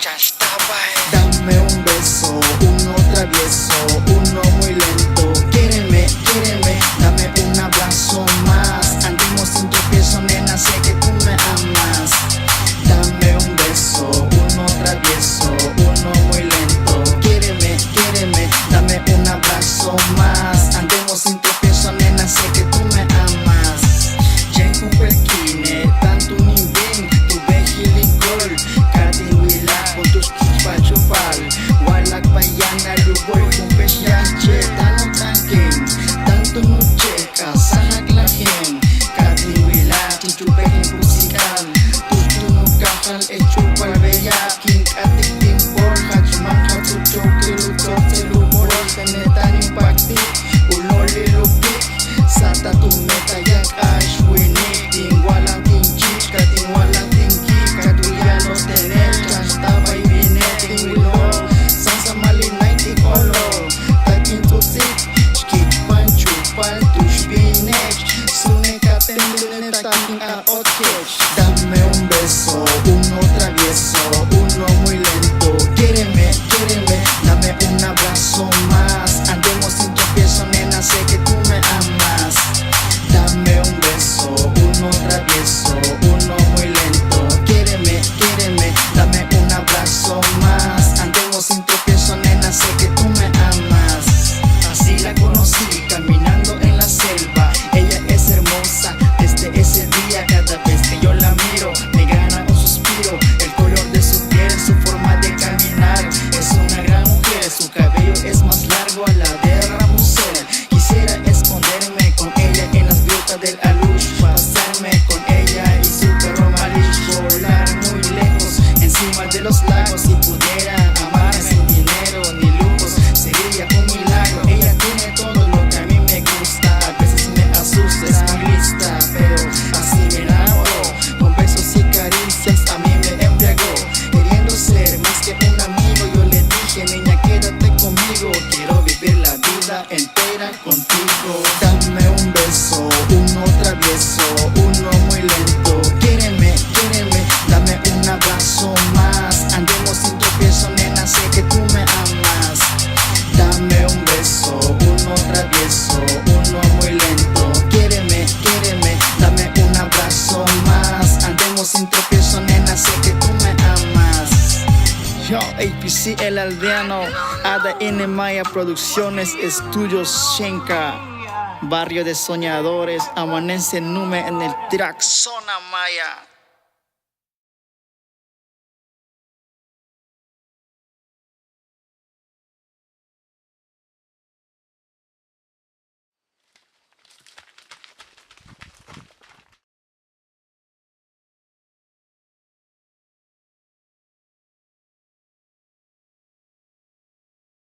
Dame un beso, uno travieso, uno muy lento. Quiéreme, quiéreme, dame un abrazo más. Andemos sin tropiezo, nena, sé que tú me amas. Dame un beso, uno travieso, uno muy lento. Quiéreme, quiéreme, dame un abrazo más. Andemos sin tropiezo, nena, sé que tú me amas. Jenku perkine, tanto nimbing, tu behiligol, kadiwila kung tus chupal. Walak payana luboy kung pesyache, tanong tangking, tanto nuche, kasahag lahin, kadiwila, chinchupehin pusikan, tutunong kakal e chupal beyaking, katikting porhat, sumangkat su chokilutot sa lubor, kanetaning pakti, uloli lupik, sa tatumeta yak ashwinik, ting walang tingchik, kating walang tingkik, katuyano tenet, kastabay binet, ting wilong, sang sa malinay tikolo, takin tutik, skit pan chupal, tush binek, sunek katen taking aotkech. Dame un beso, uno travieso, uno muy lento. Quiéreme, quiéreme, dame un abrazo más. Andemos sin tropiezo, nena, sé que tú me amas. Dame un beso, uno travieso, uno muy lento. Quiéreme, quiéreme, dame un abrazo más. Andemos sin tropiezo, nena, sé que tú me amas. Así la conocí, caminando en la selva. Ella es hermosa, desde ese día cada vez que yo la miro me gana un suspiro. El color de su piel, su forma de caminar. Es una gran mujer, su cabello es más largo a la de Rapunzel. Quisiera esconderme con ella en las grietas del Alush, pasarme con ella y su perro Malish, volar muy lejos encima de los lagos. Si pudiera amarme sin dinero ni lujos, sería un milagro. Ella tiene todo lo que a mí me gusta. A veces me asusta, es muy lista, pero así me enamoró. Con besos y caricias a mí me embriagó. Queriendo ser más que un amigo, yo le dije, niña, quédate conmigo. Quiero vivir la vida entera contigo. Dame un beso, uno travieso, uno muy lento. Quiéreme, quiéreme, dame un abrazo más. Andemos sin tropiezo, nena, sé que tú me amas. Dame un beso, uno travieso, uno muy lento. Quiéreme, quiéreme, dame un abrazo más. Andemos sin tropiezo, nena, sé que tú me amas. Yo, APC el aldeano, ADN Maya Producciones, Estudios Shenka, Barrio de Soñadores, Amanece Nume en el track Zona Maya.